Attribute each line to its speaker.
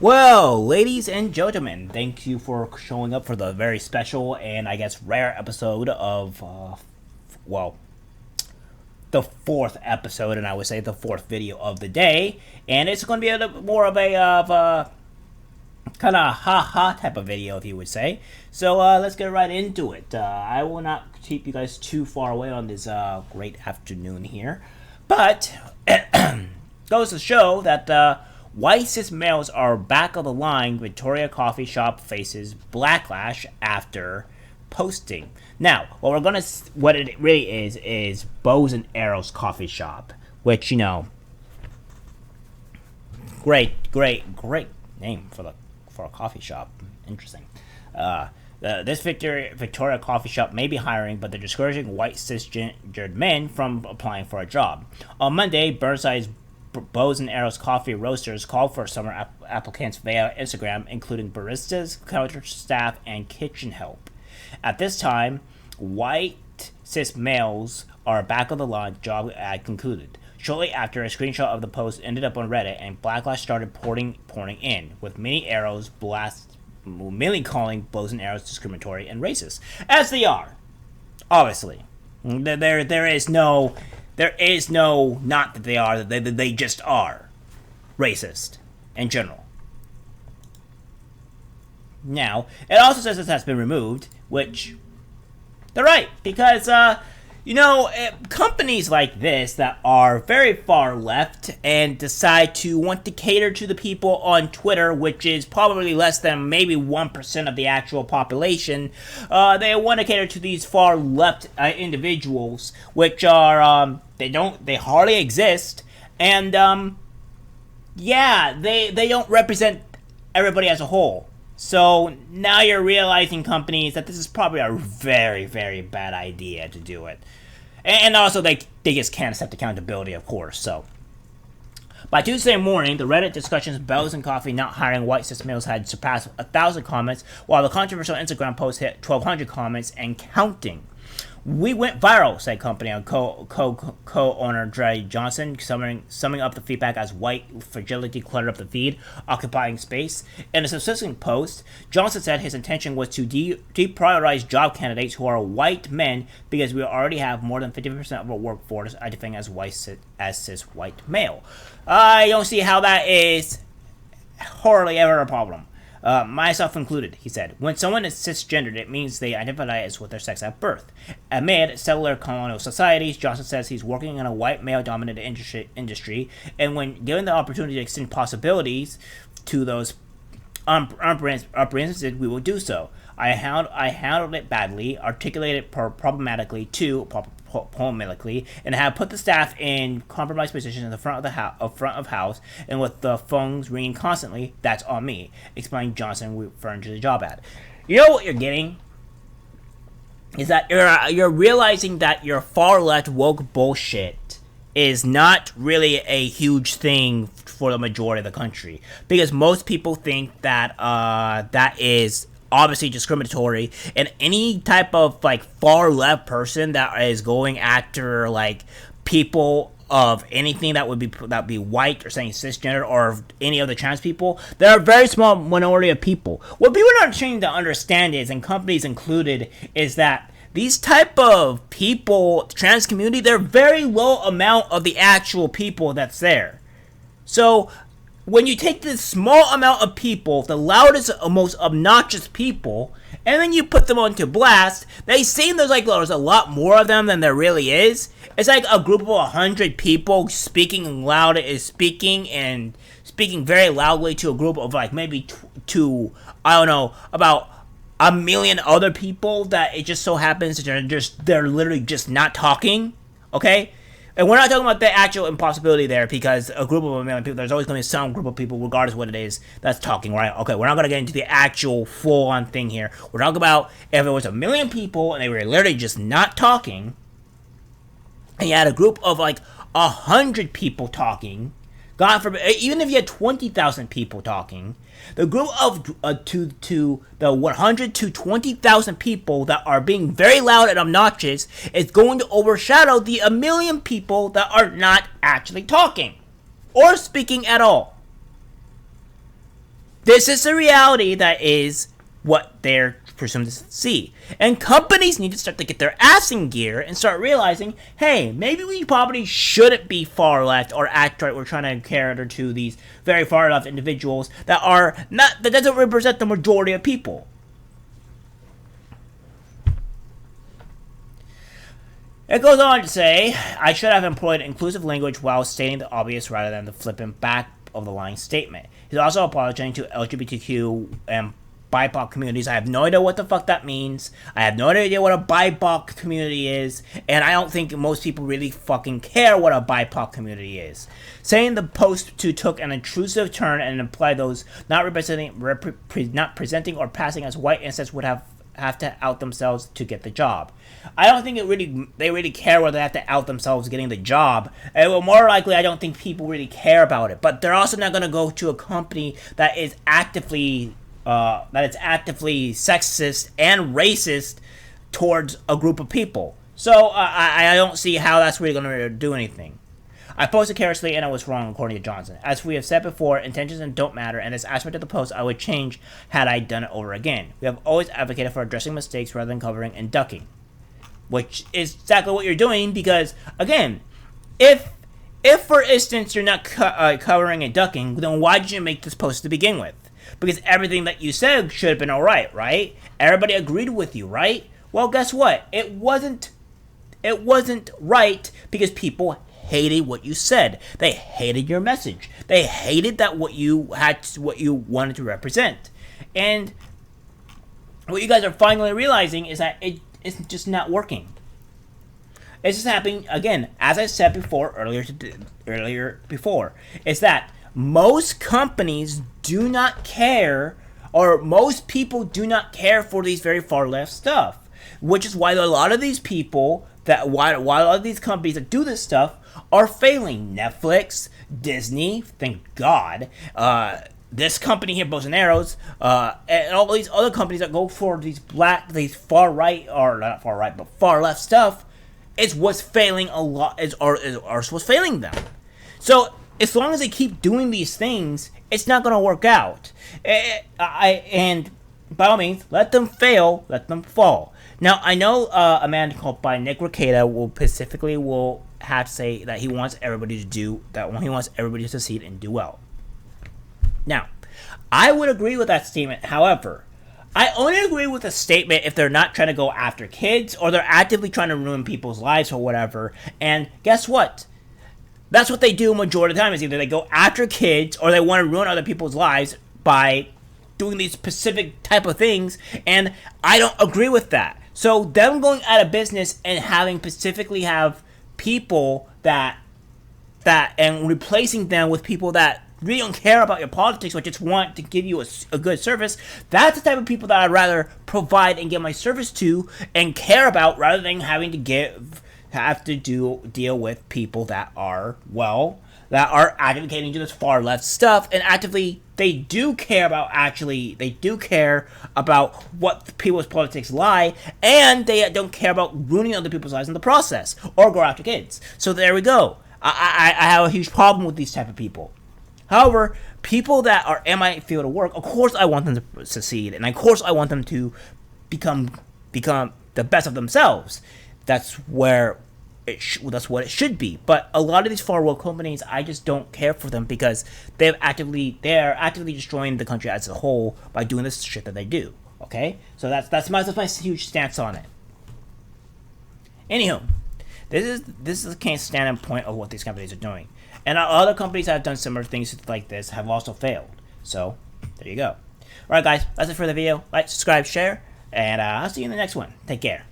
Speaker 1: Well, ladies and gentlemen, thank you for showing up for the very special and I guess rare episode of, well, the fourth episode, and I would say the fourth video of the day. And it's going to be a little more of a kind of ha-ha type of video, if you would say. So let's get right into it. I will not keep you guys too far away on this great afternoon here, but goes to show that white cis males are back of the line. Victoria Coffee Shop faces backlash after posting. Now, what it really is Bows and Arrows Coffee Shop, which great name for a coffee shop. Interesting. This Victoria Coffee Shop may be hiring, but they're discouraging white cisgendered men from applying for a job. On Monday, Burnside's Bows and Arrows Coffee Roasters called for summer applicants via Instagram, including baristas, counter staff, and kitchen help. At this time, white cis males are back on the line. Job ad concluded. Shortly after, a screenshot of the post ended up on Reddit, and backlash started pouring in, with many arrows mainly calling Bows and Arrows discriminatory and racist, as they are. Obviously, there is no not that they are. They just are racist in general. Now, it also says this has been removed, which they're right, because companies like this that are very far left and decide to want to cater to the people on Twitter, which is probably less than maybe 1% of the actual population. They want to cater to these far left individuals, which are they hardly exist, and they don't represent everybody as a whole. So now you're realizing, companies, that this is probably a very, very bad idea to do it. And also, they just can't accept accountability, of course. So by Tuesday morning, the Reddit discussions of Bows and Coffee not hiring white cis males had surpassed 1,000 comments, while the controversial Instagram post hit 1,200 comments and counting. "We went viral," said company co-owner Dre Johnson, summing up the feedback as white fragility cluttered up the feed, occupying space. In a subsequent post, Johnson said his intention was to deprioritize job candidates who are white men because we already have more than 50% of our workforce identifying as cis white male. I don't see how that is hardly ever a problem. Myself included, he said. When someone is cisgendered, it means they identify as with their sex at birth. Amid settler colonial societies, Johnson says he's working in a white male-dominated industry, and when given the opportunity to extend possibilities to those unrepresented, we will do so. I handled it badly, articulated problematically, and have put the staff in compromised positions in the front of house, and with the phones ringing constantly. That's on me, explained Johnson, referring to the job ad. You know what you're getting is that you're realizing that your far left woke bullshit is not really a huge thing for the majority of the country, because most people think that that is obviously discriminatory, and any type of far left person that is going after people of anything that would be white or saying cisgender or any of the trans people, there are a very small minority of people. What people are trying to understand is, and companies included, is that these type of people, trans community, they're very low amount of the actual people that's there. So when you take this small amount of people, the loudest, most obnoxious people, and then you put them onto blast, they seem there's a lot more of them than there really is. It's like a group of 100 people speaking very loudly to a group of maybe about a million other people that it just so happens that they're literally just not talking. Okay? And we're not talking about the actual impossibility there, because a group of a million people, there's always going to be some group of people, regardless of what it is, that's talking, right? Okay, we're not going to get into the actual full-on thing here. We're talking about if it was a million people and they were literally just not talking, and you had a group of 100 people talking, God forbid, even if you had 20,000 people talking, the group of to the 100 to 20,000 people that are being very loud and obnoxious is going to overshadow the a million people that are not actually talking or speaking at all. This is the reality that is what they're presumed to see. And companies need to start to get their ass in gear and start realizing, hey, maybe we probably shouldn't be far left or act right. We're trying to cater to these very far left individuals that doesn't represent the majority of people. It goes on to say, I should have employed inclusive language while stating the obvious rather than the flippant back of the line statement. He's also apologizing to LGBTQ and BIPOC communities. I have no idea what the fuck that means. I have no idea what a BIPOC community is, and I don't think most people really fucking care what a BIPOC community is. Saying the post took an intrusive turn and implied those not presenting or passing as white ancestors would have to out themselves to get the job. I don't think they really care whether they have to out themselves getting the job. And well, more likely, I don't think people really care about it. But they're also not going to go to a company that is actively sexist and racist towards a group of people. So I don't see how that's really going to do anything. I posted carelessly and I was wrong, according to Johnson. As we have said before, intentions don't matter, and this aspect of the post I would change had I done it over again. We have always advocated for addressing mistakes rather than covering and ducking. Which is exactly what you're doing, because, again, if for instance, you're not covering and ducking, then why did you make this post to begin with? Because everything that you said should have been alright, right? Everybody agreed with you, right? Well, guess what? It wasn't right because people hated what you said. They hated your message. They hated that what you wanted to represent. And what you guys are finally realizing is that it's just not working. It's just happening again, as I said before earlier before. It's that most companies do not care, or most people do not care for these very far left stuff, which is why a lot of these people why a lot of these companies that do this stuff are failing. Netflix, Disney, thank God, this company here, Bows and Arrows, and all these other companies that go for these far right, or not far right, but far left stuff, is what's failing a lot, is what's failing them. So as long as they keep doing these things, it's not going to work out. And by all means, let them fail, let them fall. Now, I know a man called by Nick Rekieta will have to say that he wants everybody to succeed and do well. Now, I would agree with that statement. However, I only agree with the statement if they're not trying to go after kids or they're actively trying to ruin people's lives or whatever. And guess what? That's what they do majority of the time, is either they go after kids or they want to ruin other people's lives by doing these specific type of things, and I don't agree with that. So them going out of business and having specifically have people that and replacing them with people that really don't care about your politics but just want to give you a good service, that's the type of people that I'd rather provide and give my service to and care about, rather than having to deal with people that are advocating to this far left stuff, and actively they do care about what people's politics lie, and they don't care about ruining other people's lives in the process or go after kids. So there we go. I have a huge problem with these type of people. However, people that are in my field of work, of course I want them to succeed, and of course I want them to become the best of themselves. That's what it should be. But a lot of these far woke companies, I just don't care for them, because they are actively destroying the country as a whole by doing this shit that they do. Okay, so that's my huge stance on it. Anywho, this is the kind of standing point of what these companies are doing, and other companies that have done similar things like this have also failed. So there you go. All right, guys, that's it for the video. Like, subscribe, share, and I'll see you in the next one. Take care.